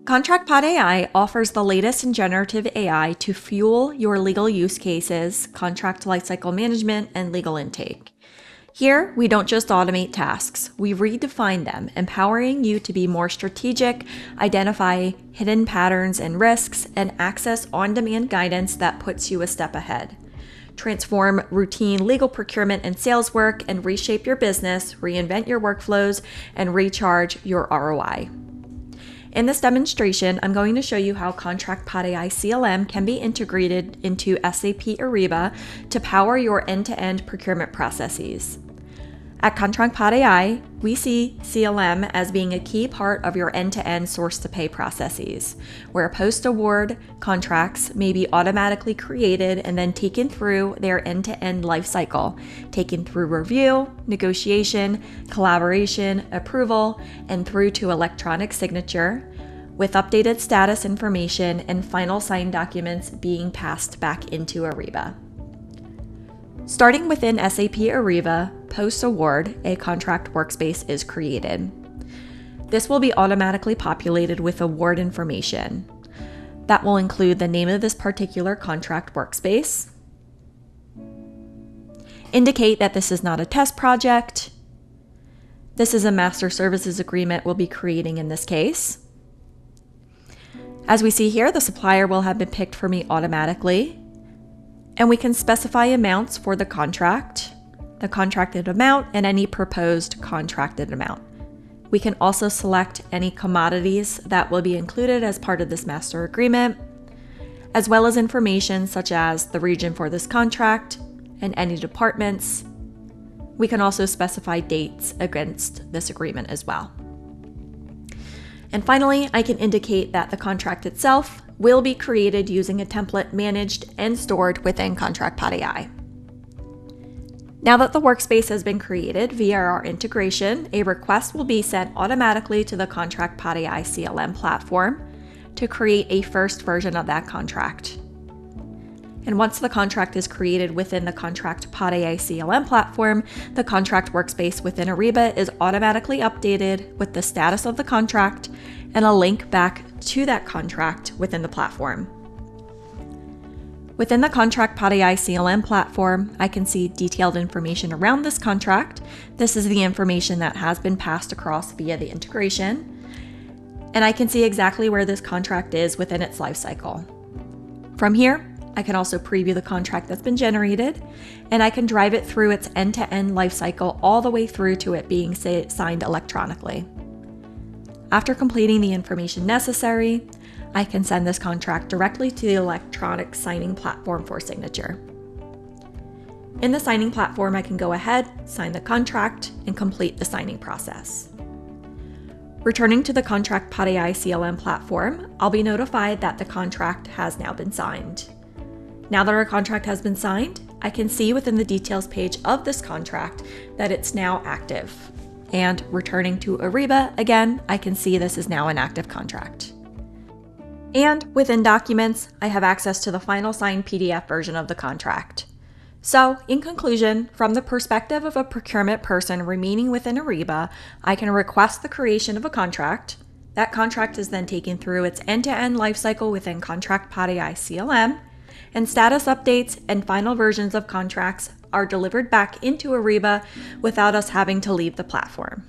ContractPodAi offers the latest in generative AI to fuel your legal use cases, contract lifecycle management, and legal intake. Here, we don't just automate tasks, we redefine them, empowering you to be more strategic, identify hidden patterns and risks, and access on-demand guidance that puts you a step ahead. Transform routine legal procurement and sales work and reshape your business, reinvent your workflows, and recharge your ROI. In this demonstration, I'm going to show you how ContractPodAi CLM can be integrated into SAP Ariba to power your end-to-end procurement processes. At ContractPodAi, we see CLM as being a key part of your end-to-end source-to-pay processes, where post-award contracts may be automatically created and then taken through their end-to-end lifecycle, taken through review, negotiation, collaboration, approval, and through to electronic signature, with updated status information and final signed documents being passed back into Ariba. Starting within SAP Ariba, post-award, a contract workspace is created. This will be automatically populated with award information. That will include the name of this particular contract workspace, indicate that this is not a test project, this is a master services agreement we'll be creating in this case. As we see here, the supplier will have been picked for me automatically. And we can specify amounts for the contract, the contracted amount, and any proposed contracted amount. We can also select any commodities that will be included as part of this master agreement, as well as information such as the region for this contract and any departments. We can also specify dates against this agreement as well. And finally, I can indicate that the contract itself will be created using a template managed and stored within ContractPodAi. Now that the workspace has been created via our integration, a request will be sent automatically to the ContractPodAi CLM platform to create a first version of that contract. And once the contract is created within the ContractPodAi CLM platform, the contract workspace within Ariba is automatically updated with the status of the contract and a link back to that contract within the platform. Within the ContractPodAi CLM platform, I can see detailed information around this contract. This is the information that has been passed across via the integration. And I can see exactly where this contract is within its lifecycle. From here, I can also preview the contract that's been generated, and I can drive it through its end-to-end lifecycle all the way through to it being signed electronically. After completing the information necessary, I can send this contract directly to the electronic signing platform for signature. In the signing platform, I can go ahead, sign the contract, and complete the signing process. Returning to the ContractPodAi CLM platform, I'll be notified that the contract has now been signed. Now that our contract has been signed, I can see within the details page of this contract that it's now active. And returning to Ariba, again, I can see this is now an active contract. And within Documents, I have access to the final signed PDF version of the contract. So, in conclusion, from the perspective of a procurement person remaining within Ariba, I can request the creation of a contract. That contract is then taken through its end-to-end lifecycle within ContractPodAi CLM, and status updates and final versions of contracts are delivered back into Ariba without us having to leave the platform.